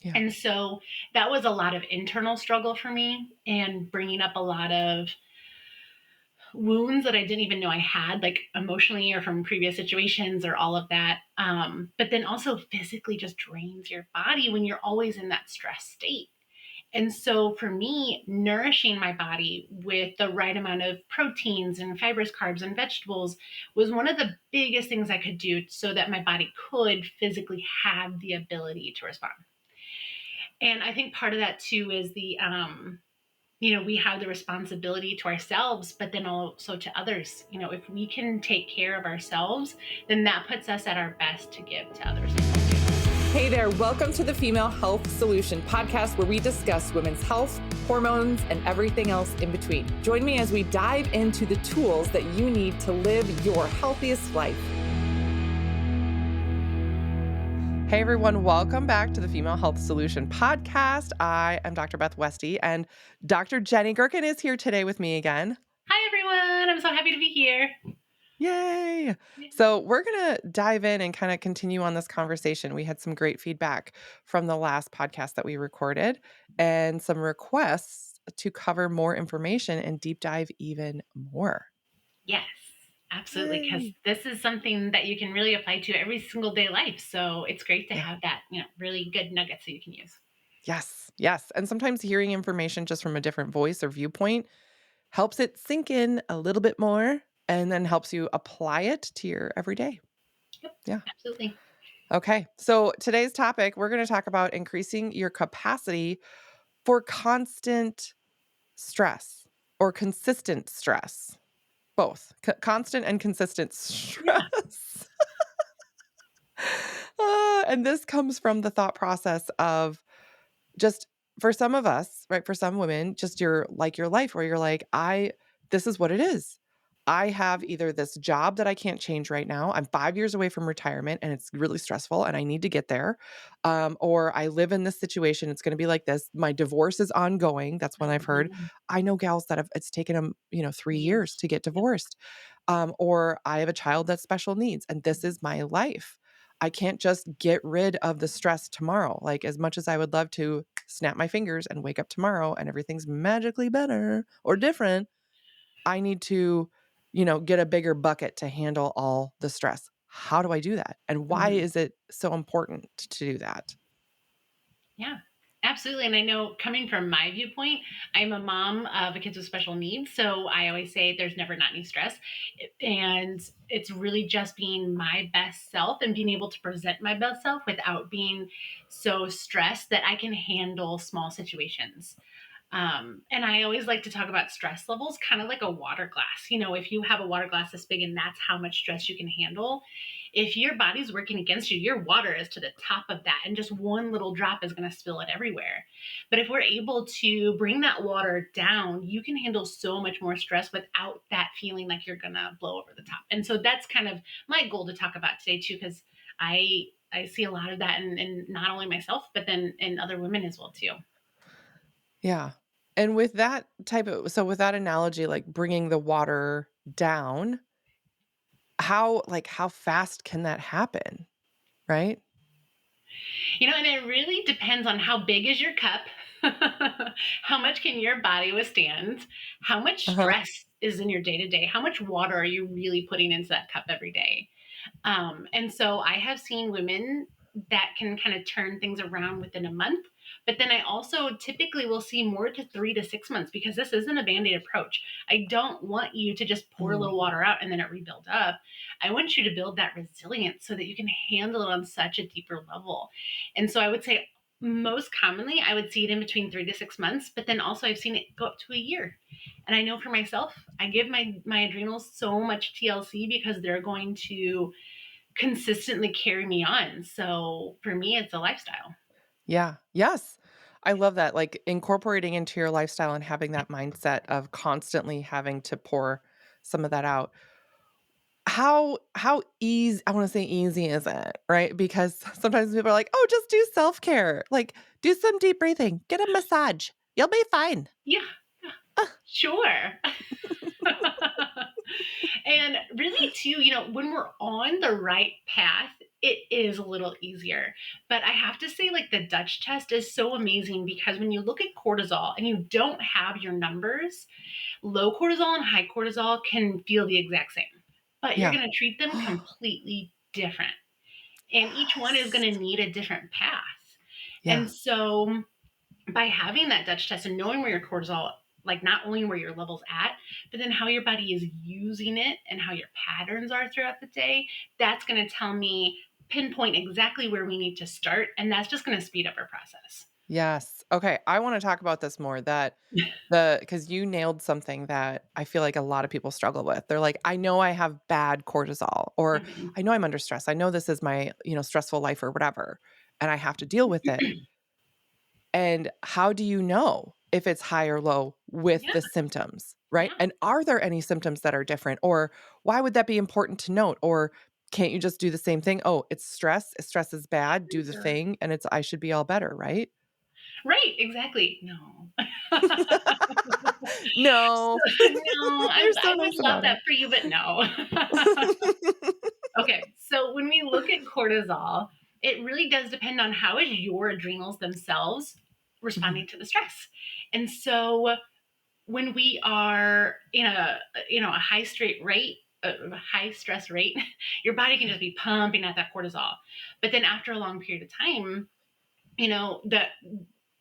Yeah. And so that was a lot of internal struggle for me and bringing up a lot of wounds that I didn't even know I had, like emotionally or from previous situations or all of that. But then also physically just drains your body when you're always in that stress state. And so for me, nourishing my body with the right amount of proteins and fibrous carbs and vegetables was one of the biggest things I could do so that my body could physically have the ability to respond. And I think part of that too is we have the responsibility to ourselves, but then also to others. If we can take care of ourselves, then that puts us at our best to give to others. Hey there, welcome to the Female Health Solution podcast, where we discuss women's health, hormones, and everything else in between. Join me as we dive into the tools that you need to live your healthiest life. Hey everyone, welcome back to the Female Health Solution podcast. I am Dr. Beth Westy, and Dr. Jenny Gherkin is here today with me again. Hi, everyone. I'm so happy to be here. Yay! So we're going to dive in and kind of continue on this conversation. We had some great feedback from the last podcast that we recorded and some requests to cover more information and deep dive even more. Yes, absolutely. Because Yay! this is something that you can really apply to every single day life. So it's great to Yeah. have that, really good nuggets that you can use. Yes. Yes. And sometimes hearing information just from a different voice or viewpoint helps it sink in a little bit more and then helps you apply it to your everyday. Yep, Yeah. absolutely. Okay. So today's topic, we're going to talk about increasing your capacity for constant stress or consistent stress. Both constant and consistent Yeah. stress. And this comes from the thought process of just for some of us, right? For some women, just your life where you're like, this is what it is. I have either this job that I can't change right now. I'm 5 years away from retirement and it's really stressful and I need to get there. Or I live in this situation. It's going to be like this. My divorce is ongoing. That's when I've heard. Mhm. I know gals that it's taken them, 3 years Years. to get Yep. divorced. Or I have a child that's special needs and this is my life. I can't just get rid of the stress tomorrow. Like, as much as I would love to snap my fingers and wake up tomorrow and everything's magically better or different, I need to, get a bigger bucket to handle all the stress. How do I do that? And why Mhm. is it so important to do that? Yeah, absolutely. And I know coming from my viewpoint, I'm a mom of a kids with special needs. So I always say there's never not any stress. And it's really just being my best self and being able to present my best self without being so stressed that I can handle small situations. And I always like to talk about stress levels, kind of like a water glass. If you have a water glass this big and that's how much stress you can handle, if your body's working against you, your water is to the top of that, and just one little drop is going to spill it everywhere. But if we're able to bring that water down, you can handle so much more stress without that feeling like you're going to blow over the top. And so that's kind of my goal to talk about today, too, because I see a lot of that in not only myself, but then in other women as well, too. Yeah. And with with that analogy, like bringing the water down, how fast can that happen? Right? And it really depends on how big is your cup, how much can your body withstand, how much Uh-huh. stress is in your day to day, how much water are you really putting into that cup every day. And so I have seen women that can kind of turn things around within a month. But then I also typically will see more to 3 to 6 months because this isn't a band aid approach. I don't want you to just pour a Mm. little water out and then it rebuild up. I want you to build that resilience so that you can handle it on such a deeper level. And so I would say most commonly, I would see it in between 3 to 6 months, but then also I've seen it go up to a year. And I know for myself, I give my adrenals so much TLC because they're going to consistently carry me on. So for me, it's a lifestyle. Yeah. Yes. I love that. Like incorporating into your lifestyle and having that mindset of constantly having to pour some of that out. How easy, I want to say easy is it, right? Because sometimes people are like, "Oh, just do self-care. Like do some deep breathing, get a massage. You'll be fine." Yeah, sure. And really, too, when we're on the right path, It is a little easier. But I have to say, like, the Dutch test is so amazing because when you look at cortisol and you don't have your numbers, low cortisol and high cortisol can feel the exact same, but you're Yeah. going to treat them completely different. And each one is Yes. going to need a different path. Yeah. And so by having that Dutch test and knowing where your cortisol, like not only where your level's at, but then how your body is using it and how your patterns are throughout the day, that's going to tell me pinpoint exactly where we need to start. And that's just going to speed up our process. Yes. Okay, I wanna talk about this more, that because you nailed something that I feel like a lot of people struggle with. They're like, "I know I have bad cortisol," or, Mhm. "I know I'm under stress. I know this is my, stressful life or whatever, and I have to deal with it." And how do you know if it's high or low with Yeah, the symptoms, right? yeah, And are there any symptoms that are different? Or why would that be important to note? Or can't you just do the same thing? Oh, it's stress. Stress is bad. Do the sure. thing, and I should be all better, right? Right, exactly. No. No. So, no, You're I so would nice love about that it. for you, but no. Okay, so when we look at cortisol, it really does depend on how is your adrenals themselves Mhm. responding to the stress. And so when we are in a high stress rate, your body can Yeah. just be pumping out that cortisol. But then after a long period of time, that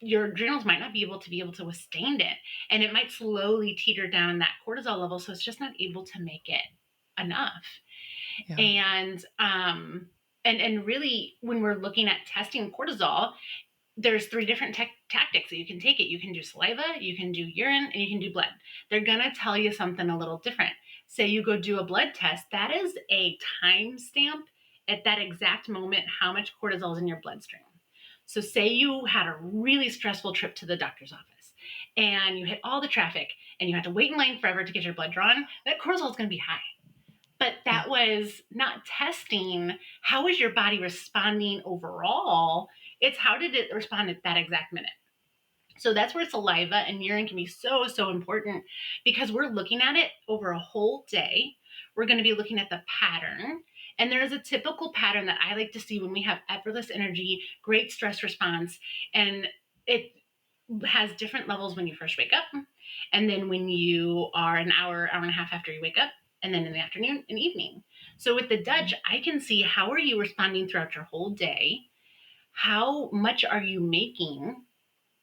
your adrenals might not be able to withstand it, and it might slowly teeter down that cortisol level, so it's just not able to make it enough. Yeah. And really, when we're looking at testing cortisol, there's three different tactics that you can take it. You can do saliva, you can do urine, and you can do blood. They're going to tell you something a little different. Say you go do a blood test, that is a time stamp at that exact moment how much cortisol is in your bloodstream. So say you had a really stressful trip to the doctor's office and you hit all the traffic and you had to wait in line forever to get your blood drawn, that cortisol is going to be high. But Yeah. that was not testing how is your body responding overall. It's how did it respond at that exact minute. So that's where saliva and urine can be so, so important because we're looking at it over a whole day. We're going to be looking at the pattern. And there is a typical pattern that I like to see when we have effortless energy, great stress response, and it has different levels when you first wake up, and then when you are an hour, hour and a half after you wake up, and then in the afternoon and evening. So with the Dutch, Mhm. I can see how are you responding throughout your whole day? How much are you making?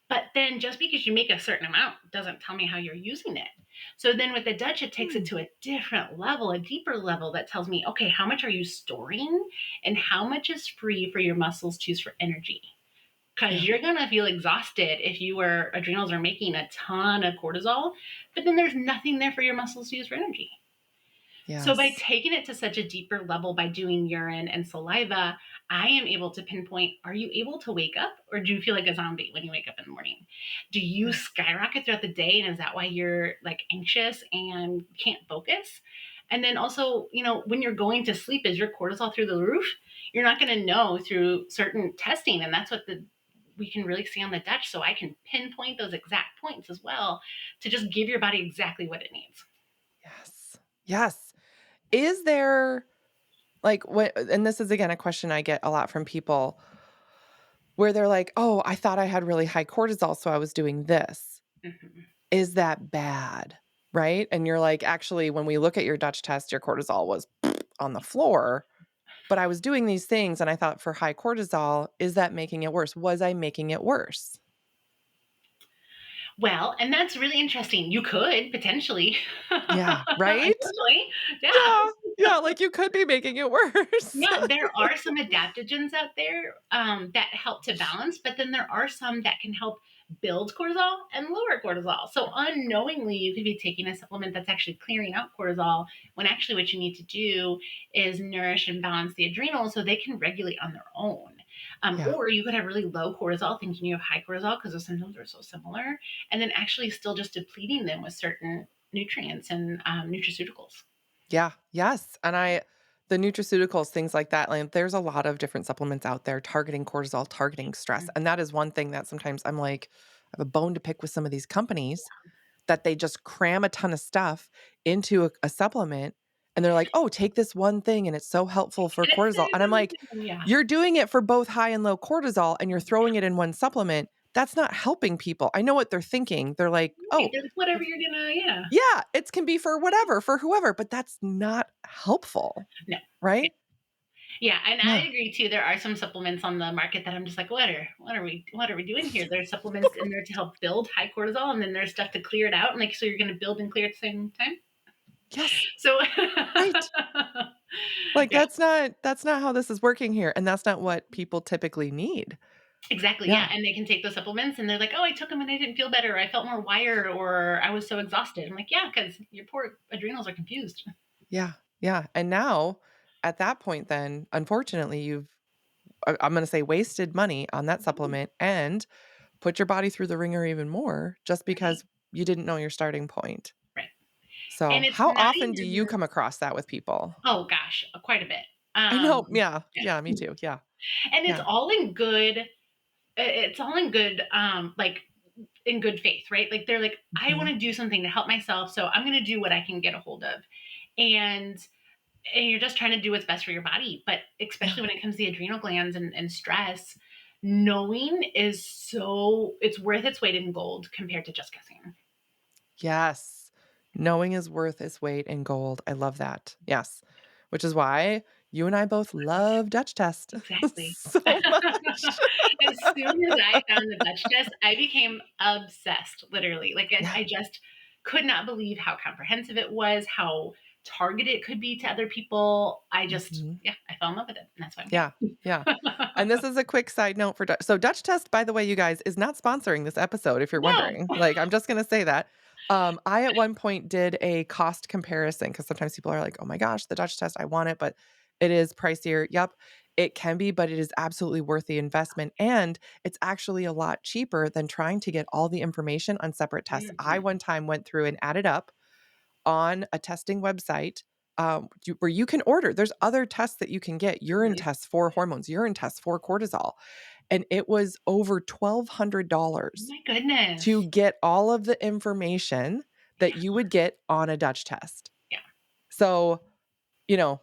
But then just because you make a certain amount doesn't tell me how you're using it. So then with the Dutch, it takes it Hmm. to a different level, a deeper level that tells me, okay, how much are you storing and how much is free for your muscles to use for energy? Because Yeah. you're going to feel exhausted if your adrenals are making a ton of cortisol, but then there's nothing there for your muscles to use for energy. So by Yes. taking it to such a deeper level by doing urine and saliva, I am able to pinpoint, are you able to wake up or do you feel like a zombie when you wake up in the morning? Do you Yeah. skyrocket throughout the day and is that why you're like anxious and can't focus? And then also, when you're going to sleep, is your cortisol through the roof? You're not going to know through certain testing, and that's what we can really see on the Dutch. So I can pinpoint those exact points as well to just give your body exactly what it needs. Yes. Yes. Is there like what, and this is again a question I get a lot from people where they're like, "Oh, I thought I had really high cortisol, so I was doing this." Mhm. Is that bad? Right? And you're like, "Actually, when we look at your Dutch test, your cortisol was on the floor, but I was doing these things and I thought for high cortisol, is that making it worse? Was I making it worse?" Well, and that's really interesting. You could potentially. Yeah, right? Unfortunately, yeah. Yeah. Yeah, like you could be making it worse. Yeah, there are some adaptogens out there that help to balance, but then there are some that can help build cortisol and lower cortisol. So unknowingly, you could be taking a supplement that's actually clearing out cortisol when actually what you need to do is nourish and balance the adrenals so they can regulate on their own. Yeah. Or you could have really low cortisol thinking you have high cortisol because the symptoms are so similar, and then actually still just depleting them with certain nutrients and nutraceuticals. Yeah, yes, and the nutraceuticals, things like that, like, there's a lot of different supplements out there targeting cortisol, targeting stress, and that is one thing that sometimes I'm like, I have a bone to pick with some of these companies that they just cram a ton of stuff into a supplement, And they're like, "Oh, take this one thing and it's so helpful for And it's cortisol." And I'm like, yeah. "You're doing it for both high and low cortisol and you're throwing it in one supplement. That's not helping people." I know what they're thinking. They're like, Right, "Oh, there's whatever you're gonna yeah. yeah, it can be for whatever, for whoever," but that's not helpful, No. Yeah. right? Yeah, and I Yeah. agree too. There are some supplements on the market that I'm just like, what are we doing here? There's supplements in there to help build high cortisol, and then there's stuff to clear it out. And like, so you're going to build and clear at the same time. Yes, So, right. Like, yeah, that's not how this is working here, and that's not what people typically need. exactly. Yeah, Yeah, and they can take the supplements, and they're like, oh, I took them and I didn't feel better. I felt more wired, or I was so exhausted. I'm like, yeah, because your poor adrenals are confused. yeah, yeah, and now, at that point then, unfortunately, I'm gonna say wasted money on that Mhm. supplement and put your body through the ringer even more just Right, because you didn't know your starting point. right. So, And it's how not often do you even. come across that with people? Oh gosh, quite a bit. I know, yeah, Yeah. yeah, me too, yeah, And it's yeah, all in good it's all in good like in good faith, right? Like they're like, I want mhm, to do something to help myself, so I'm going to do what I can get a hold of. And and you're just trying to do what's best for your body, but yeah. especially when it comes to the adrenal glands and stress, knowing is so it's worth its weight in gold compared to just guessing. Yes. Knowing is worth its weight in gold. I love that. Yes. Which is why you and I both love Dutch test Exactly. so much. As soon as I found the Dutch test, I became obsessed, literally. Like, Yeah. I just could not believe how comprehensive it was, how targeted it could be to other people. Mhm. Yeah, I fell in love with it. And that's why I'm Yeah. here. Yeah. And this is a quick side note for Dutch. So Dutch Test, by the way, you guys, is not sponsoring this episode if you're No. wondering. Like, I'm just gonna say that. I at one point did a cost comparison because sometimes people are like, "Oh my gosh, the Dutch Test, I want it, but it is pricier." Yep, it can be, but it is absolutely worth the investment. And it's actually a lot cheaper than trying to get all the information on separate tests. I Mhm. one time went through and added up on a testing website, where you can order. There's other tests that you can get, urine Really? tests for hormones, urine tests for cortisol, and it was over Oh $1,200 my goodness. to get all of the information that Yeah. you would get on a Dutch test. Yeah. So,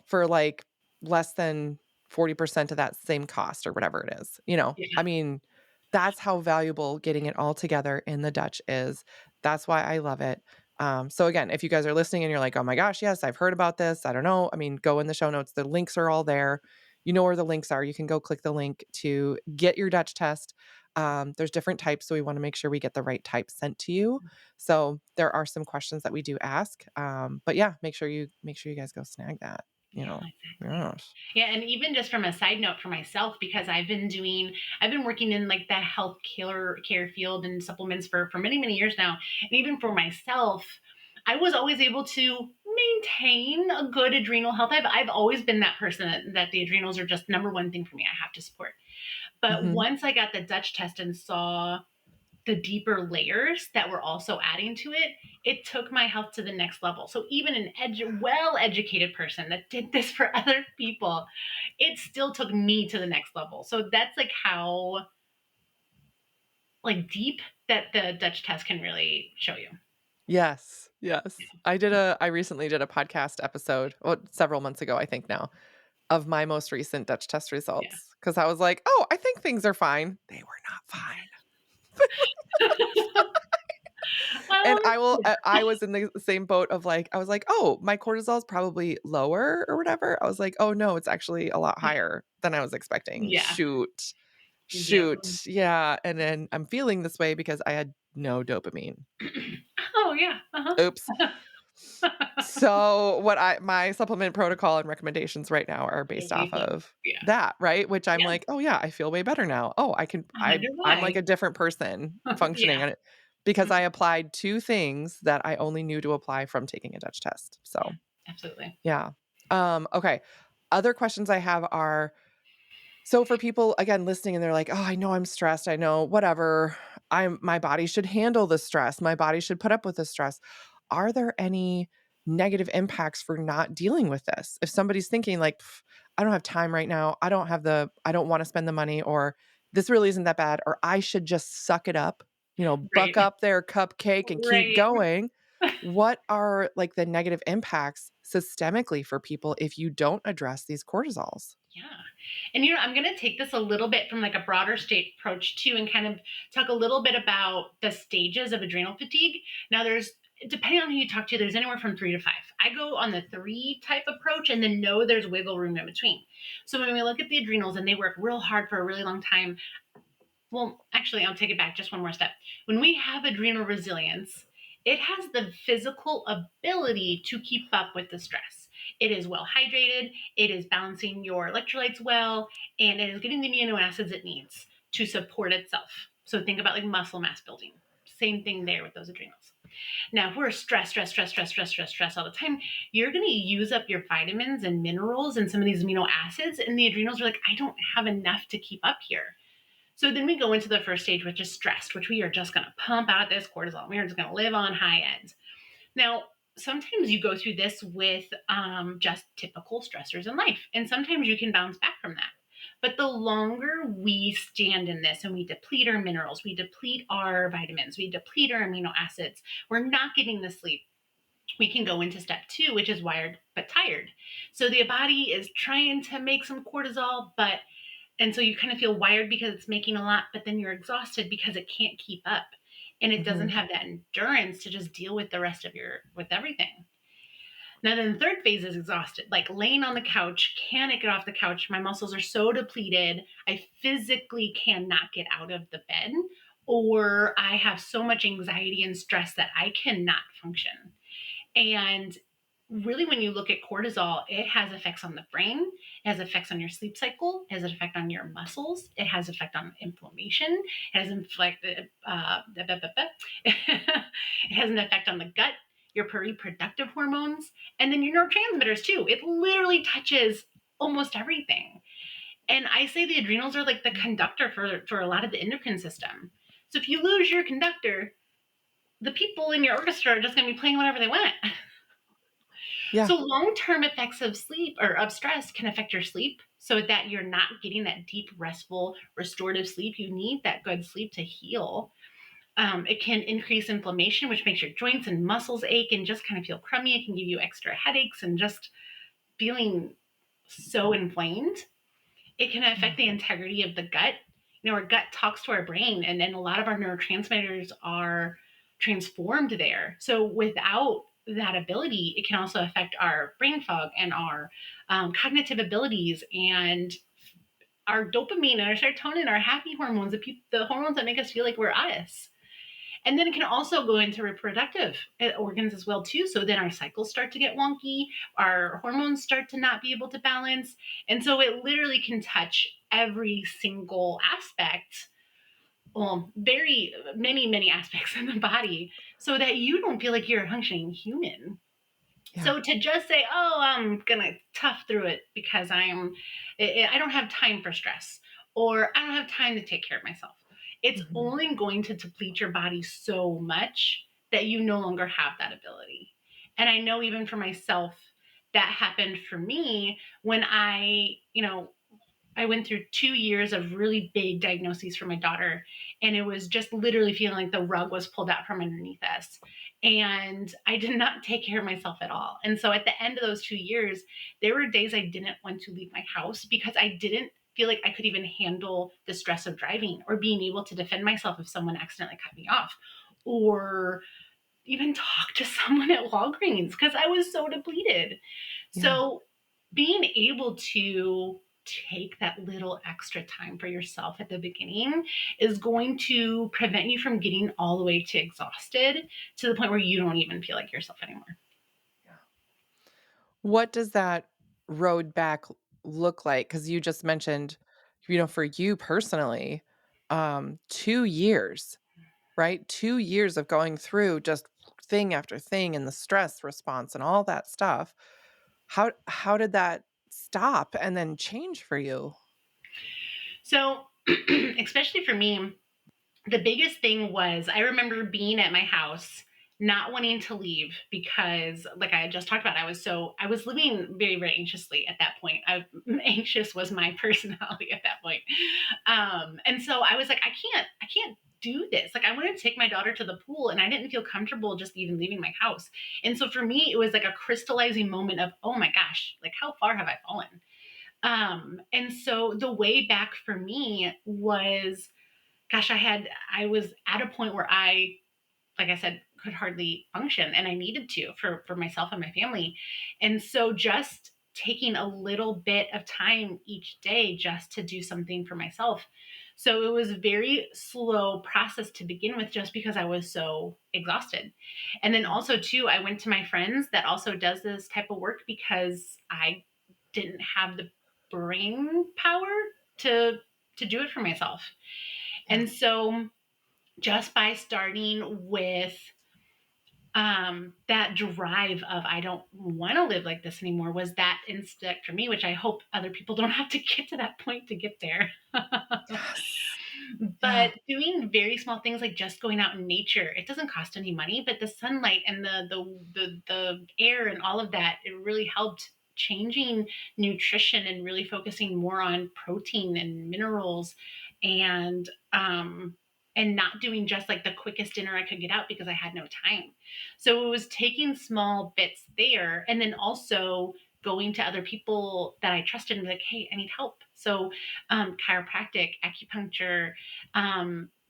for like less than 40% of that same cost or whatever it is, Yeah. I mean, that's how valuable getting it all together in the Dutch is. That's why I love it. So again, if you guys are listening and you're like, oh my gosh, yes, I've heard about this. I don't know. I mean, go in the show notes. The links are all there. You know where the links are. You can go click the link to get your Dutch test. There's different types, so we want to make sure we get the right type sent to you. So there are some questions that we do ask. But yeah, make sure you guys go snag that. You Yeah, know, exactly. yes. Yeah, and even just from a side note for myself, because I've been working in like the health care field and supplements for many, many years now. And even for myself, I was always able to maintain a good adrenal health. I've always been that person that the adrenals are just number one thing for me. I have to support. But Mhm. once I got the Dutch test and saw the deeper layers that were also adding to it, it took my health to the next level. So even an well-educated person that did this for other people, it still took me to the next level. So that's like how like deep that the Dutch test can really show you. Yes, yes. I recently did a podcast episode, well, several months ago, I think now, of my most recent Dutch test Yeah. results because I was like, "Oh, I think things are fine." They were not fine. And I was in the same boat of, like I was like, "Oh, my cortisol is probably lower or whatever." I was like, "Oh, no, it's actually a lot higher than I was expecting. Yeah. Shoot. Yep. Shoot." Yeah, and then I'm feeling this way because I had no dopamine. Oh yeah. Oops. Uh-huh. So, what I my supplement protocol and recommendations right now are So based off based on of yeah. that, right? Which I'm Yeah. like, "Oh, yeah, I feel way better now. Oh, I wonder I'm like why. a different person functioning Yeah. on it," because I Mhm. applied 2 things that I only knew to apply from taking a Dutch test. Yeah. So, Absolutely. yeah. Okay. Other questions I have are, so for people again listening and they're like, "Oh, I know I'm stressed. I know whatever. My body should handle the stress. My body should put up with the stress." Are there any negative impacts for not dealing with this? If somebody's thinking like, "Pff, I don't have time right now. I don't want to spend the money," or "This really isn't that bad," or "I should just suck it up, buck Right. up their cupcake and keep Right. going." What are, like, the negative impacts systemically for people if you don't address these cortisols? Yeah. And I'm going to take this a little bit from like a broader state approach too, and kind of talk a little bit about the stages of adrenal fatigue. Now, depending on who you talk to, there's anywhere from 3 to 5. I go on the 3 type approach and then know there's wiggle room in between. So when we look at the adrenals and they work real hard for a really long time, well, actually, I'll take it back just one more step. When we have adrenal resilience, it has the physical ability to keep up with the stress. It is well hydrated, it is balancing your electrolytes well, and it is getting the amino acids it needs to support itself. So think about like muscle mass building. Same thing there with those adrenals. Now, if we're stress all the time, you're going to use up your vitamins and minerals and some of these amino acids, and the adrenals are like, I don't have enough to keep up here. So then we go into the first stage, which is stressed, which we are just going to pump out this cortisol. We are just going to live on high ends. Now, sometimes you go through this with just typical stressors in life, and sometimes you can bounce back from that. But the longer we stand in this and we deplete our minerals, we deplete our vitamins, we deplete our amino acids, we're not getting the sleep. We can go into step 2, which is wired but tired. So the body is trying to make some cortisol, and so you kind of feel wired because it's making a lot, but then you're exhausted because it can't keep up. And it doesn't Mhm. have that endurance to just deal with the rest of with everything. Now, then the third phase is exhausted, like laying on the couch, can't get off the couch. My muscles are so depleted. I physically cannot get out of the bed, or I have so much anxiety and stress that I cannot function. And really, when you look at cortisol, it has effects on the brain, it has effects on your sleep cycle, it has an effect on your muscles, it has effect on inflammation, it has it has an effect on the gut, your reproductive hormones, and then your neurotransmitters too. It literally touches almost everything. And I say the adrenals are like the conductor for a lot of the endocrine system. So if you lose your conductor, the people in your orchestra are just going to be playing whatever they want. Yeah. So long-term effects of sleep or of stress can affect your sleep so that you're not getting that deep, restful, restorative sleep. You need that good sleep to heal. It can increase inflammation, which makes your joints and muscles ache and just kind of feel crummy. It can give you extra headaches and just feeling so inflamed. It can Yeah. affect the integrity of the gut. Our gut talks to our brain, and then a lot of our neurotransmitters are transformed there. So without that ability, it can also affect our brain fog and our cognitive abilities and our dopamine and our serotonin, our happy hormones, the hormones that make us feel like we're us. And then it can also go into reproductive organs as well too. So then our cycles start to get wonky, our hormones start to not be able to balance, and so it literally can touch every single aspect, well, very many aspects in the body, so that you don't feel like you're a functioning human. Yeah. So to just say, "Oh, I'm gonna tough through it because I don't have time for stress, or I don't have time to take care of myself," it's Mhm. only going to deplete your body so much that you no longer have that ability. And I know even for myself, that happened for me when I went through 2 years of really big diagnoses for my daughter, and it was just literally feeling like the rug was pulled out from underneath us. And I did not take care of myself at all. And so at the end of those 2 years, there were days I didn't want to leave my house because I didn't feel like I could even handle the stress of driving or being able to defend myself if someone accidentally cut me off, or even talk to someone at Walgreens because I was so depleted. Yeah. So being able to take that little extra time for yourself at the beginning is going to prevent you from getting all the way to exhausted to the point where you don't even feel like yourself anymore. Yeah. What does that road back look like? Because you just mentioned, for you personally, 2 years, right? 2 years of going through just thing after thing and the stress response and all that stuff. How did that stop and then change for you? So, especially for me, the biggest thing was I remember being at my house not wanting to leave because like I had just talked about I was living very very anxiously at that point. Anxious was my personality at that point. And so I was like I can't do this. Like, I wanted to take my daughter to the pool, and I didn't feel comfortable just even leaving my house. And so for me, it was like a crystallizing moment of, oh my gosh, like how far have I fallen? And so the way back for me was, gosh, I was at a point where I, like I said, could hardly function, and I needed to for myself and my family. And so just taking a little bit of time each day just to do something for myself. So it was a very slow process to begin with, just because I was so exhausted. And then Yeah. also too, I went to my friends that also does this type of work, because I didn't have the brain power to to do it for myself. Yeah. And so just by starting with that drive of, I don't want to live like this anymore, was that instinct for me, which I hope other people don't have to get to that point to get there. Yes. But Yeah. doing very small things like just going out in nature, it doesn't cost any money, but the sunlight and the air and all of that, it really helped changing nutrition and really focusing more on protein and minerals, and not doing just like the quickest dinner I could get out because I had no time. So it was taking small bits there, and then also going to other people that I trusted and be like, hey, I need help. So chiropractic, acupuncture,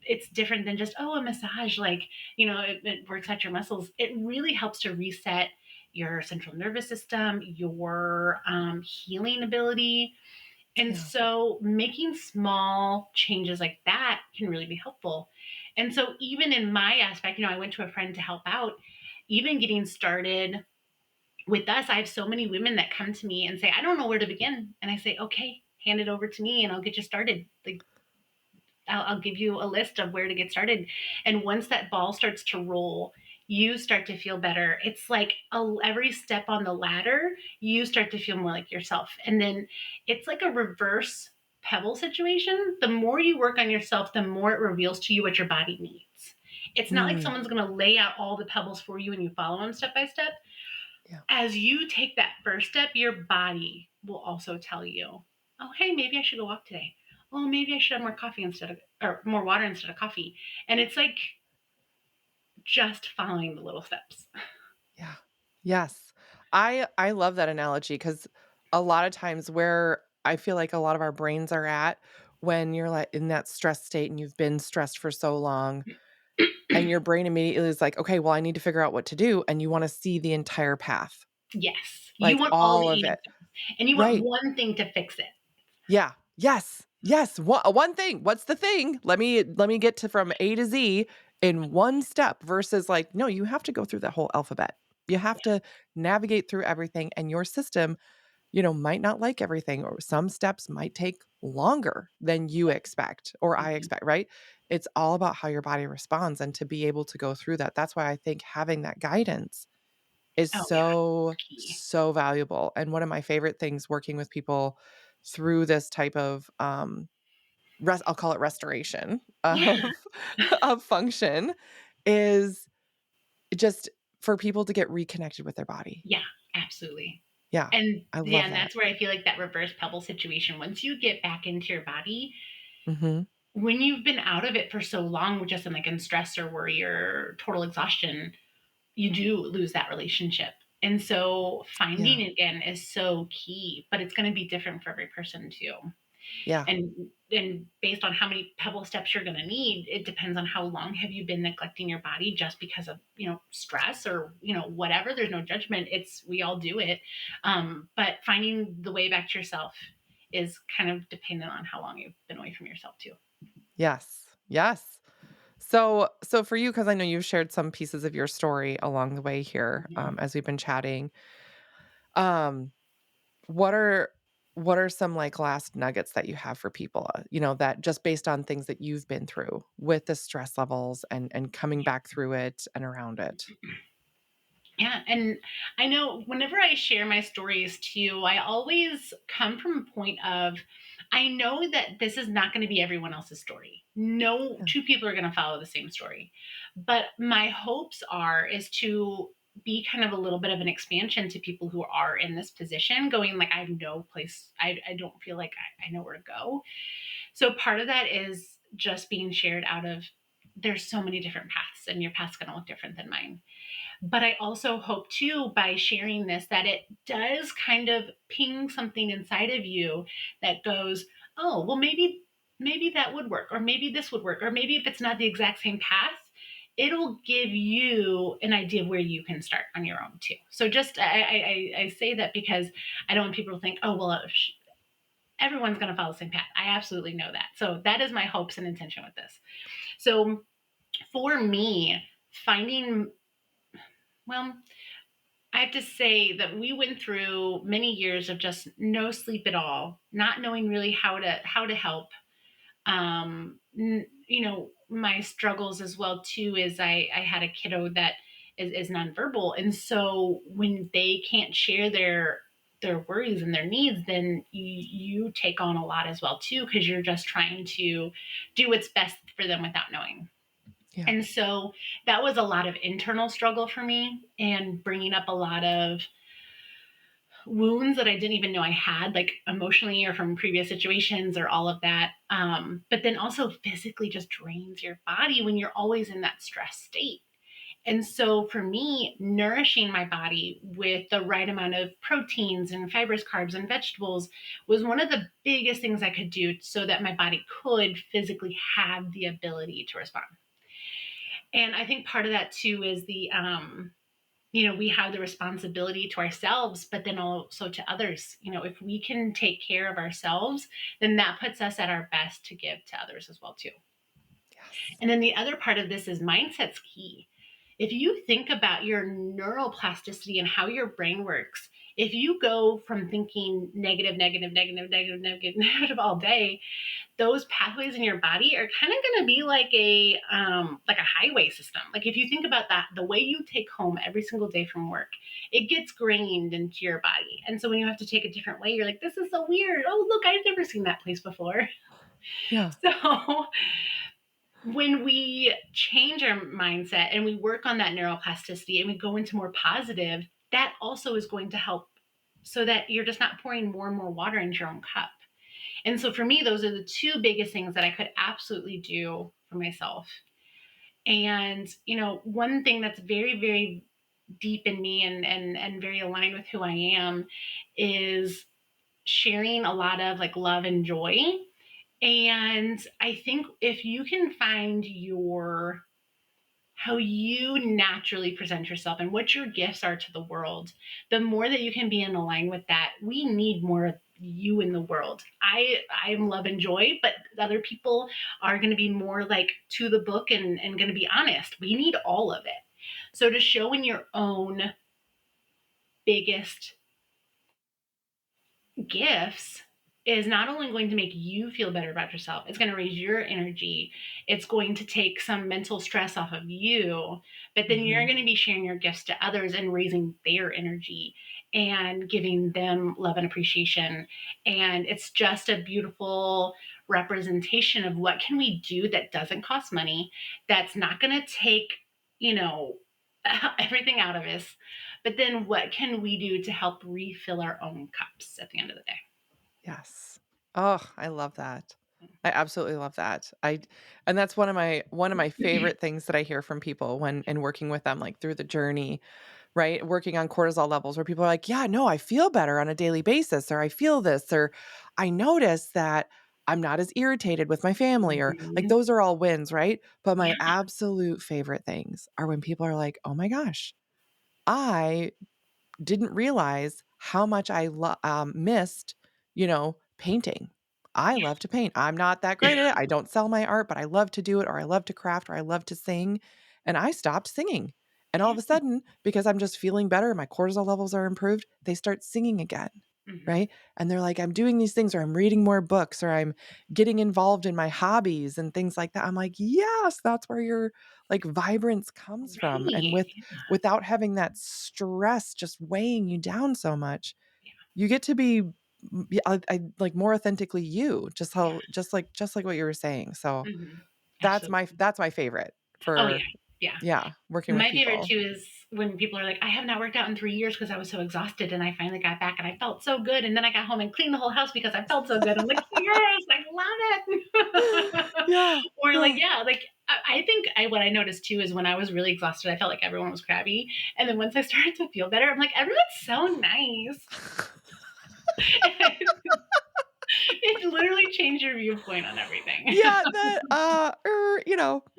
it's different than just, oh, a massage, like, it works out your muscles. It really helps to reset your central nervous system, your healing ability. And Yeah. so making small changes like that can really be helpful. And so even in my aspect, I went to a friend to help out. Even getting started with us, I have so many women that come to me and say, I don't know where to begin. And I say, okay, hand it over to me and I'll get you started. Like, I'll give you a list of where to get started. And once that ball starts to roll, you start to feel better. It's like every step on the ladder, you start to feel more like yourself. And then it's like a reverse pebble situation. The more you work on yourself, the more it reveals to you what your body needs. It's not like Mm. someone's going to lay out all the pebbles for you and you follow them step by step. Yeah. As you take that first step, your body will also tell you, oh, hey, maybe I should go walk today. Oh, maybe I should have more coffee instead of, or more water instead of coffee. And it's like just following the little steps. Yeah. Yes. I love that analogy because a lot of times where I feel like a lot of our brains are at when you're, like, in that stress state and you've been stressed for so long, and your brain immediately is like, "Okay, well, I need to figure out what to do," and you wanna see the entire path, Yes. You like, want all all of the it. answers and you want Right. one thing to fix it. Yeah. Yes. Yes. One thing. What's the thing? Let me get to from A to Z in one step versus like, no, you have to go through the whole alphabet. You have to navigate through everything and your system, might not like everything or some steps might take longer than you expect or I Mhm. expect, right? It's all about how your body responds and to be able to go through that. That's why I think having that guidance is Oh, yeah. so, It's key. so valuable. And one of my favorite things working with people through this type of I'll call it restoration Yeah. of of function is just for people to get reconnected with their body. Yeah, absolutely. Yeah. And I yeah, love and that. that's where I feel like that reverse pebble situation, once you get back into your body, Mhm. when you've been out of it for so long, just in like in stress or worry or total exhaustion, you do lose that relationship. And so Yeah. finding it again is so key, but it's going to be different for every person too. Yeah. And based on how many pebble steps you're going to need, it depends on how long have you been neglecting your body just because of, stress or, whatever. There's no judgment. It's, we all do it. But finding the way back to yourself is kind of dependent on how long you've been away from yourself too. Yes. Yes. So for you, because I know you've shared some pieces of your story along the way here, Mhm. as we've been chatting, um, what are what are some, like, last nuggets that you have for people, that just based on things that you've been through with the stress levels and coming back through it and around it? Yeah, and I know whenever I share my stories too, I always come from a point of, I know that this is not going to be everyone else's story. No Yeah. two people are going to follow the same story. But my hopes are is to be kind of a little bit of an expansion to people who are in this position, going like, I have no place, I don't feel like I know where to go. So part of that is just being shared out of there's so many different paths, and your path's going to look different than mine. But I also hope too, by sharing this, that it does kind of ping something inside of you that goes, oh, well, maybe that would work, or maybe this would work, or maybe if it's not the exact same path, it'll give you an idea of where you can start on your own too. So just I say that because I don't want people to think, oh well, everyone's going to follow the same path. I absolutely know that. So that is my hopes and intention with this. So for me, finding, well, I have to say that we went through many years of just no sleep at all, not knowing really how to help. My struggles as well too is I had a kiddo that is nonverbal, and so when they can't share their worries and their needs, then you take on a lot as well too, because you're just trying to do what's best for them without knowing. Yeah. And so that was a lot of internal struggle for me, and bringing up a lot of wounds that I didn't even know I had, like emotionally or from previous situations or all of that. But then also physically just drains your body when you're always in that stress state. And so for me, nourishing my body with the right amount of proteins and fibrous carbs and vegetables was one of the biggest things I could do so that my body could physically have the ability to respond. And I think part of that too is we have the responsibility to ourselves, but then also to others. If we can take care of ourselves, then that puts us at our best to give to others as well too. Yes. And then the other part of this is mindset's key. If you think about your neuroplasticity and how your brain works, if you go from thinking negative, negative, negative, negative, negative, negative all day, those pathways in your body are kind of going to be like a highway system. Like if you think about that, the way you take home every single day from work, it gets grained into your body. And so when you have to take a different way, you're like, this is so weird. Oh, look, I've never seen that place before. Yeah. So when we change our mindset and we work on that neuroplasticity and we go into more positive, that also is going to help so that you're just not pouring more and more water into your own cup. And so for me, those are the two biggest things that I could absolutely do for myself. And, one thing that's very, very deep in me and very aligned with who I am is sharing a lot of like love and joy. And I think if you can find how you naturally present yourself and what your gifts are to the world, the more that you can be in line with that. We need more of you in the world. I'm love and joy, but other people are going to be more like to the book and going to be honest. We need all of it. So to show in your own biggest gifts is not only going to make you feel better about yourself, it's going to raise your energy. It's going to take some mental stress off of you, but then you're Hmm. going to be sharing your gifts to others and raising their energy and giving them love and appreciation. And it's just a beautiful representation of what can we do that doesn't cost money, that's not going to take, you know, everything out of us, but then what can we do to help refill our own cups at the end of the day? Yes. Oh, I love that. I absolutely love that. And that's one of my favorite things that I hear from people when and working with them like through the journey, right? Working on cortisol levels where people are like, "Yeah, no, I feel better on a daily basis," or "I feel this," or "I notice that I'm not as irritated with my family," or like Mhm. those are all wins, right? But my Yeah. absolute favorite things are when people are like, "Oh my gosh, I didn't realize how much missed, painting. I love to paint. I'm not that great at it. I don't sell my art, but I love to do it, or I love to craft, or I love to sing. And I stopped singing. And all of a Yeah. sudden, because I'm just feeling better, my cortisol levels are improved, they start singing again. Mhm. Right. And they're like, I'm doing these things, or I'm reading more books, or I'm getting involved in my hobbies and things like that. I'm like, yes, that's where your like vibrance comes from. And Right. without having that stress just weighing you down so much, Yeah. you get to be yeah, I like more authentically you, Yeah. just like what you were saying. So Mhm. that's my Absolutely. that's my favorite Oh, yeah. for Yeah. yeah, working with My favorite people. too is when people are like, I have not worked out in 3 years because I was so exhausted, and I finally got back and I felt so good. And then I got home and cleaned the whole house because I felt so good. I'm like, yes, I love it. Yeah, Or like, yeah. yeah, like I think what I noticed too is when I was really exhausted, I felt like everyone was crabby. And then once I started to feel better, I'm like, everyone's so nice. It literally changed your viewpoint on everything. Yeah,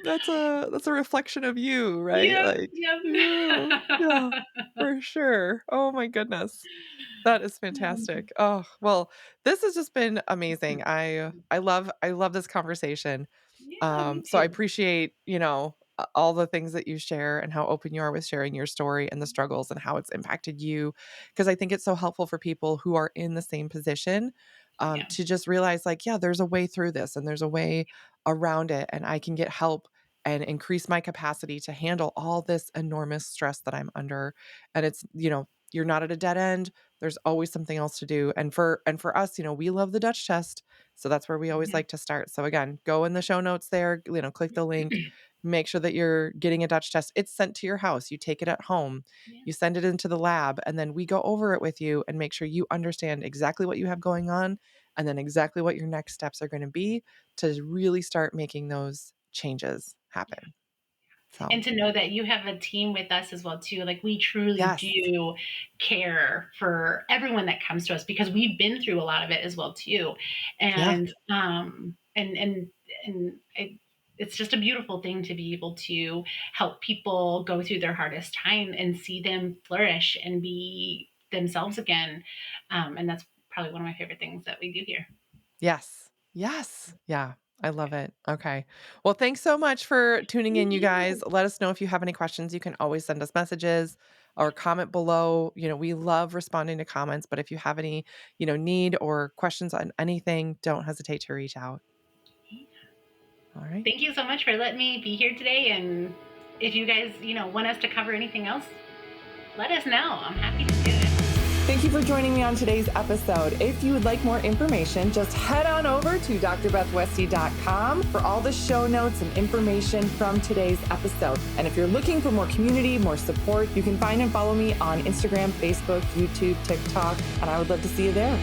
that's a reflection of you, right? Yep, Like, yep. yeah, yeah, for sure. Oh my goodness. That is fantastic. Oh, well, this has just been amazing. I love this conversation. Yeah, me So I too. appreciate, all the things that you share and how open you are with sharing your story and the struggles and how it's impacted you. Because I think it's so helpful for people who are in the same position Yeah, to just realize, like, yeah, there's a way through this and there's a way around it, and I can get help and increase my capacity to handle all this enormous stress that I'm under. And you're not at a dead end. There's always something else to do. And for us, we love the Dutch test. So that's where we always yeah, like to start. So again, go in the show notes there, click the link, make sure that you're getting a Dutch test. It's sent to your house. You take it at home, yeah, you send it into the lab, and then we go over it with you and make sure you understand exactly what you have going on and then exactly what your next steps are going to be to really start making those changes yeah. happen. So, And to know that you have a team with us as well too. Like we truly yes. do care for everyone that comes to us because we've been through a lot of it as well too. Yeah. And it's just a beautiful thing to be able to help people go through their hardest time and see them flourish and be themselves again. And that's probably one of my favorite things that we do here. Yes. Yes. Yeah. I love it. Okay. Well, thanks so much for tuning in, Thank you guys. you. Let us know if you have any questions. You can always send us messages or comment below. We love responding to comments, but if you have any, need or questions on anything, don't hesitate to reach out. All right. Thank you so much for letting me be here today. And if you guys, want us to cover anything else, let us know. I'm happy to do it. Thank you for joining me on today's episode. If you would like more information, just head on over to drbethwesty.com for all the show notes and information from today's episode. And if you're looking for more community, more support, you can find and follow me on Instagram, Facebook, YouTube, TikTok, and I would love to see you there.